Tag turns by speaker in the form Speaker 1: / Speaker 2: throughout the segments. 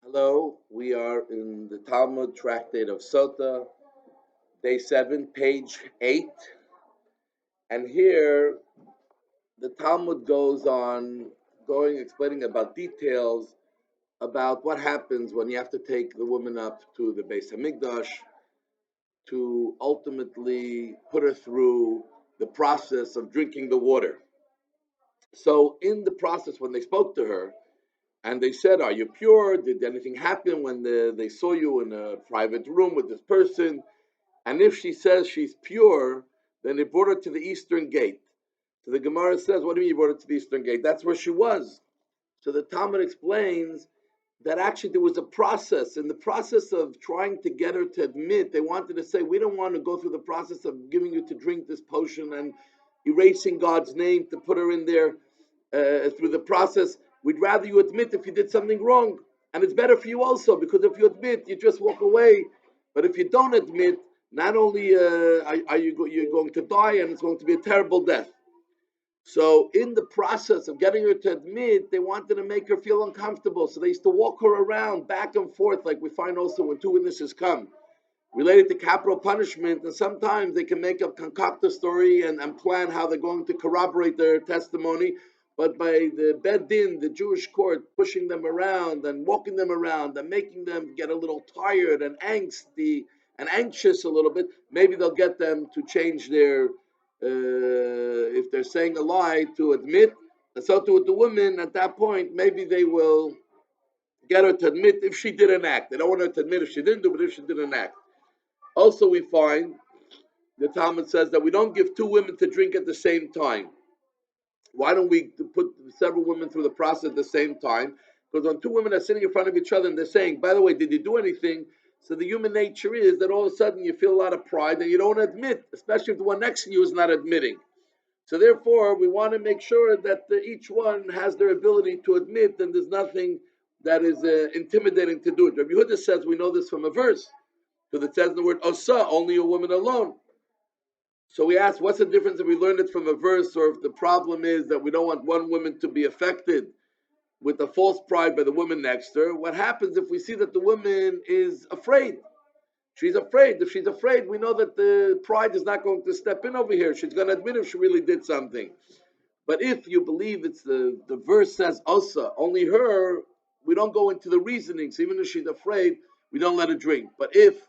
Speaker 1: Hello, we are in the Talmud tractate of Sotah, day 7, page 8. And here the Talmud goes on explaining about details about what happens when you have to take the woman up to the Beis Hamikdash to ultimately put her through the process of drinking the water. So, in the process, when they spoke to her, and they said, "Are you pure? Did anything happen when they saw you in a private room with this person?" And if she says she's pure, then they brought her to the eastern gate. So the Gemara says, "What do you mean you brought her to the eastern gate? That's where she was." So the Talmud explains that actually there was a process. In the process of trying to get her to admit, they wanted to say, "We don't want to go through the process of giving you to drink this potion and erasing God's name to put her in there through the process. We'd rather you admit if you did something wrong. And it's better for you also, because if you admit, you just walk away. But if you don't admit, not only you're going to die, and it's going to be a terrible death." So in the process of getting her to admit, they wanted to make her feel uncomfortable. So they used to walk her around back and forth, like we find also when two witnesses come related to capital punishment. And sometimes they can make up, concoct a story and plan how they're going to corroborate their testimony. But by the Bed Din, the Jewish court, pushing them around and walking them around and making them get a little tired and angsty and anxious a little bit, maybe they'll get them to change their, if they're saying a lie, to admit. And so to with the women, at that point, maybe they will get her to admit if she didn't act. They don't want her to admit if she didn't do, but if she didn't act. Also, we find the Talmud says that we don't give two women to drink at the same time. Why don't we put several women through the process at the same time? Because when two women are sitting in front of each other and they're saying, "By the way, did you do anything?" So the human nature is that all of a sudden you feel a lot of pride and you don't admit, especially if the one next to you is not admitting. So therefore, we want to make sure that each one has their ability to admit, and there's nothing that is intimidating to do it. Rabbi Yehuda says we know this from a verse, because it says the word "osa," only a woman alone. So we ask, what's the difference if we learn it from a verse, or if the problem is that we don't want one woman to be affected with the false pride by the woman next to her? What happens if we see that the woman is afraid? She's afraid. If she's afraid, we know that the pride is not going to step in over here. She's going to admit if she really did something. But if you believe it's the verse says "osa," only her, we don't go into the reasonings. Even if she's afraid, we don't let her drink. But if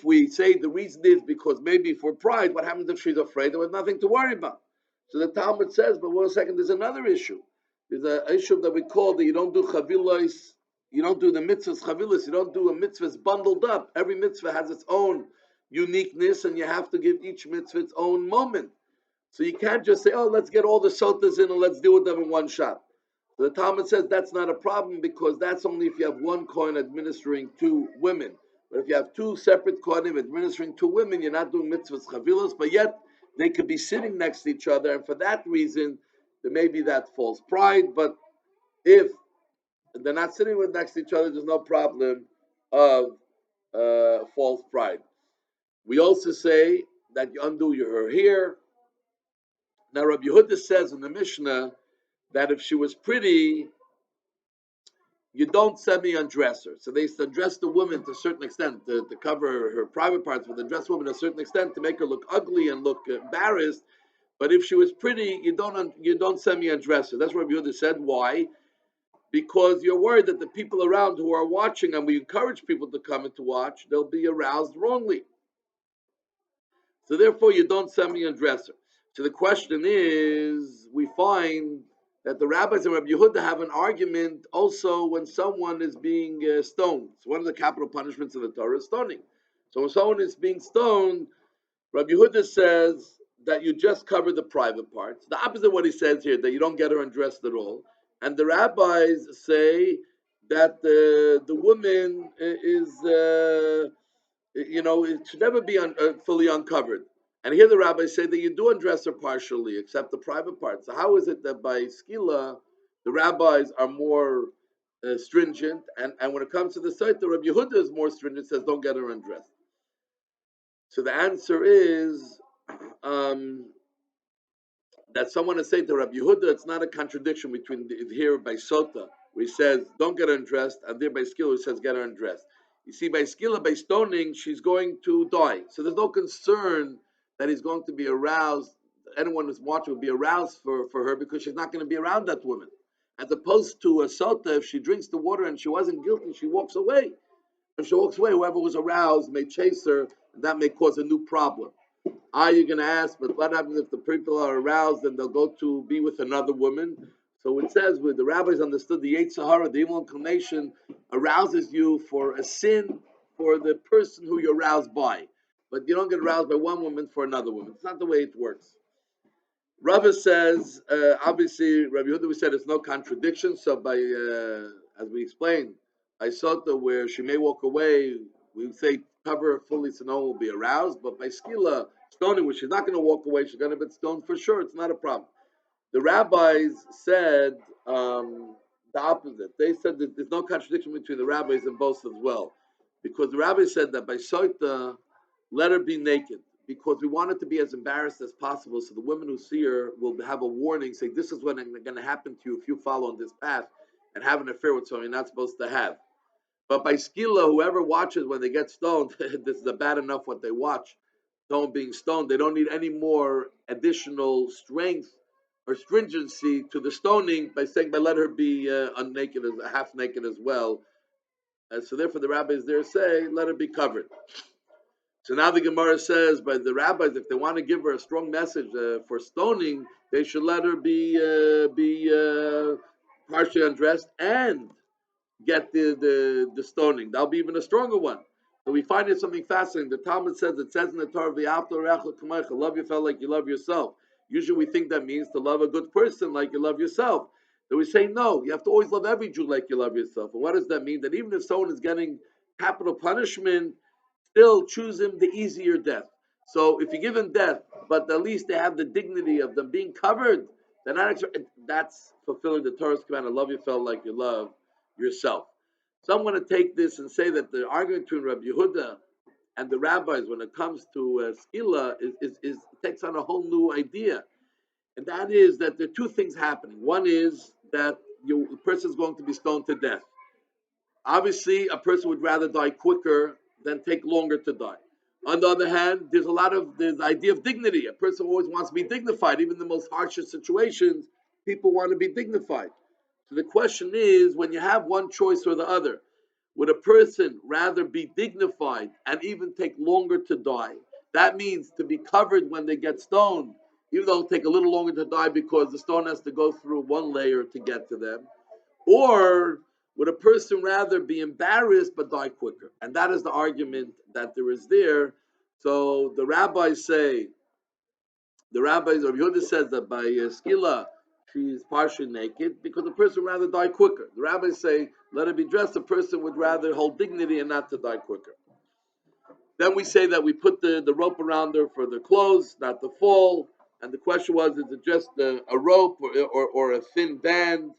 Speaker 1: we say the reason is because maybe for pride, what happens if she's afraid? There was nothing to worry about. So the Talmud says, but one second, there's another issue. There's an issue that we call that you don't do chavilos, you don't do the mitzvahs chavilos, you don't do a mitzvahs bundled up. Every mitzvah has its own uniqueness, and you have to give each mitzvah its own moment. So you can't just say, "Oh, let's get all the sotas in and let's deal with them in one shot." So the Talmud says that's not a problem, because that's only if you have one kohen administering two women. But if you have two separate kohanim administering two women, you're not doing mitzvahs chavilos, but yet they could be sitting next to each other, and for that reason, there may be that false pride. But if they're not sitting with next to each other, there's no problem of false pride. We also say that you undo your hair. Now, Rabbi Yehuda says in the Mishnah that if she was pretty, you don't semi-undress her. So they used to undress the woman to a certain extent to cover her private parts, but they dress women to a certain extent to make her look ugly and look embarrassed. But if she was pretty, you don't semi-undress her. That's what Rabbi Yehuda said. Why? Because you're worried that the people around who are watching, and we encourage people to come and to watch, they'll be aroused wrongly. So therefore, you don't semi-undress her. So the question is, we find that the rabbis and Rabbi Yehuda have an argument also when someone is being stoned. So one of the capital punishments of the Torah is stoning. So when someone is being stoned, Rabbi Yehuda says that you just cover the private parts. The opposite of what he says here, that you don't get her undressed at all. And the rabbis say that the woman is it should never be fully uncovered. And here the rabbis say that you do undress her partially, except the private parts. So how is it that by skila, the rabbis are more stringent, and when it comes to the Sotah, Rabbi Yehuda is more stringent, says don't get her undressed. So the answer is um, that someone is saying to Rabbi Yehuda, it's not a contradiction between here by Sotah, where he says, don't get undressed, and there by skilla, he says, get her undressed. You see, by skilla, by stoning, she's going to die. So there's no concern that he's going to be aroused. Anyone who's watching will be aroused for her because she's not going to be around that woman. As opposed to a sotah, if she drinks the water and she wasn't guilty, she walks away. If she walks away, whoever was aroused may chase her, and that may cause a new problem. You're going to ask, but what happens if the people are aroused and they'll go to be with another woman? So it says, where the rabbis understood the Yetzer Hara, the evil inclination, arouses you for a sin for the person who you're aroused by. But you don't get aroused by one woman for another woman. It's not the way it works. Rava says, obviously, Rabbi Yehuda, we said it's no contradiction. So by, as we explained, by Sotah, where she may walk away, we would say cover her fully so no one will be aroused. But by Skila, stoning, where she's not going to walk away, she's going to be stoned for sure. It's not a problem. The rabbis said the opposite. They said that there's no contradiction between the rabbis and both as well. Because the rabbis said that by Sotah, let her be naked because we want it to be as embarrassed as possible so the women who see her will have a warning saying this is what's going to happen to you if you follow on this path and have an affair with someone you're not supposed to have. But by skila, whoever watches when they get stoned, this is bad enough what they watch, someone being stoned, they don't need any more additional strength or stringency to the stoning by saying by let her be unnaked, as half naked as well. And so therefore the rabbis there say let her be covered. So now the Gemara says, by the rabbis, if they want to give her a strong message for stoning, they should let her be partially undressed and get the stoning. That'll be even a stronger one. So we find it something fascinating. The Talmud says, it says in the Torah, love your fellow like you love yourself. Usually we think that means to love a good person like you love yourself. So we say, no, you have to always love every Jew like you love yourself. And what does that mean? That even if someone is getting capital punishment, still choose him the easier death. So if you give him death, but at least they have the dignity of them being covered, then that's fulfilling the Torah's command to love your fellow like you love yourself. So I'm going to take this and say that the argument between Rabbi Yehuda and the rabbis when it comes to skila is takes on a whole new idea, and that is that there are two things happening. One is that the person is going to be stoned to death. Obviously, a person would rather die quicker than take longer to die. On the other hand, there's the idea of dignity. A person always wants to be dignified. Even in the most harshest situations, people want to be dignified. So the question is, when you have one choice or the other, would a person rather be dignified and even take longer to die? That means to be covered when they get stoned, even though it'll take a little longer to die because the stone has to go through one layer to get to them. Or would a person rather be embarrassed but die quicker? And that is the argument that there is there. So the rabbis Rabbi Yehuda says that by skila, she's partially naked because the person would rather die quicker. The rabbis say, let her be dressed, the person would rather hold dignity and not to die quicker. Then we say that we put the rope around her for the clothes, not to fall. And the question was, is it just a rope or a thin band?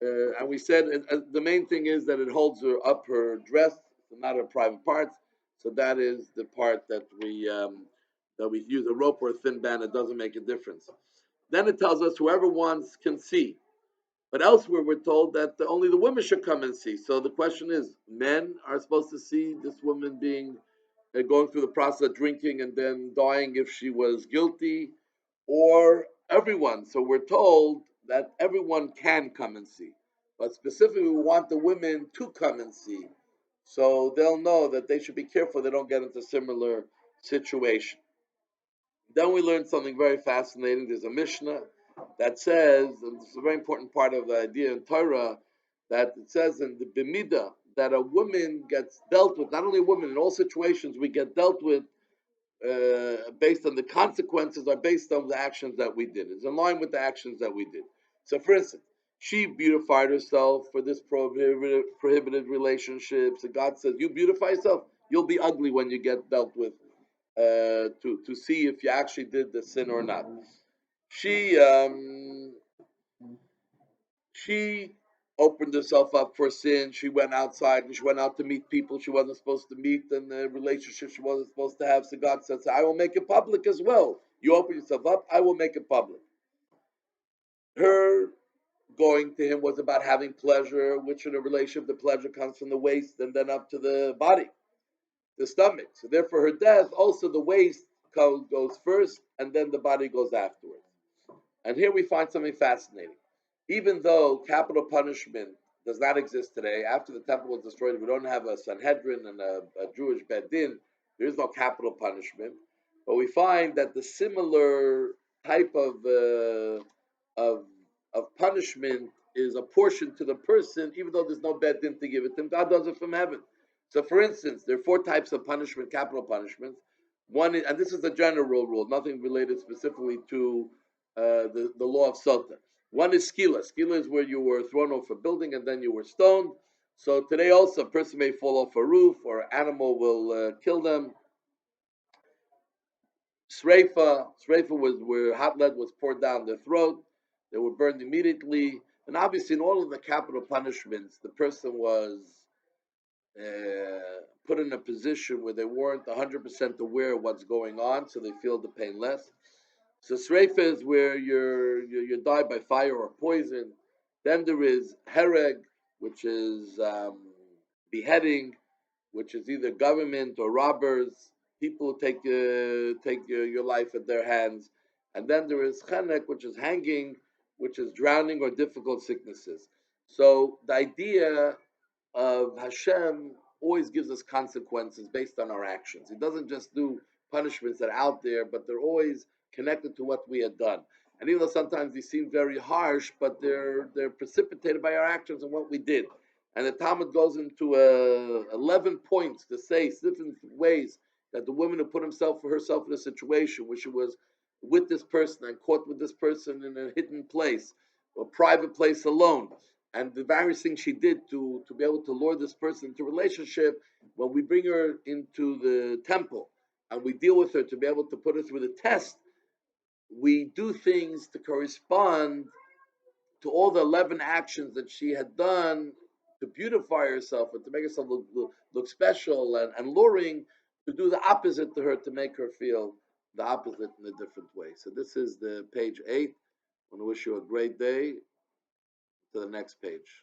Speaker 1: And we said the main thing is that it holds her up her dress, not her private parts. So that is the part that we use a rope or a thin band. It doesn't make a difference. Then it tells us whoever wants can see. But elsewhere we're told that only the women should come and see. So the question is, men are supposed to see this woman being going through the process of drinking and then dying if she was guilty, or everyone. So we're told that everyone can come and see. But specifically, we want the women to come and see. So they'll know that they should be careful they don't get into similar situation. Then we learned something very fascinating. There's a Mishnah that says, and this is a very important part of the idea in Torah, that it says in the Bimida that a woman gets dealt with, not only a woman, in all situations we get dealt with based on the consequences are based on the actions that we did. It's in line with the actions that we did. So for instance, she beautified herself for this prohibited relationship. So God says, you beautify yourself, you'll be ugly when you get dealt with to see if you actually did the sin or not. She opened herself up for sin. She went outside and she went out to meet people she wasn't supposed to meet and the relationship she wasn't supposed to have. So God says, I will make it public as well. You open yourself up, I will make it public. Her going to him was about having pleasure, which in a relationship, the pleasure comes from the waist and then up to the body, the stomach. So therefore, her death, also the waist goes first and then the body goes afterwards. And here we find something fascinating. Even though capital punishment does not exist today, after the temple was destroyed, we don't have a Sanhedrin and a Jewish Bedin. There is no capital punishment, but we find that the similar type of of punishment is apportioned to the person, even though there's no Bedin to give it to him. God does it from heaven. So, for instance, there are four types of punishment, capital punishments. One is, and this is a general rule, nothing related specifically to the law of Sotah. One is skila. Skila is where you were thrown off a building and then you were stoned. So today also a person may fall off a roof or an animal will kill them. Sreifa. Sreifa was where hot lead was poured down their throat. They were burned immediately. And obviously in all of the capital punishments, the person was put in a position where they weren't 100% aware of what's going on, so they feel the pain less. So sreifa is where you die by fire or poison. Then there is hereg, which is beheading, which is either government or robbers. People take your life at their hands. And then there is chenek, which is hanging, which is drowning or difficult sicknesses. So the idea of Hashem always gives us consequences based on our actions. He doesn't just do punishments that are out there, but they're always connected to what we had done. And even though sometimes they seem very harsh, but they're precipitated by our actions and what we did. And the Talmud goes into 11 points to say different ways that the woman who put himself or herself in a situation where she was with this person and caught with this person in a hidden place or private place alone, and the various things she did to be able to lure this person into a relationship, when we bring her into the temple and we deal with her to be able to put her through the test, we do things to correspond to all the 11 actions that she had done to beautify herself and to make herself look special and luring, to do the opposite to her, to make her feel the opposite in a different way. So this is the page 8. I want to wish you a great day. To the next page.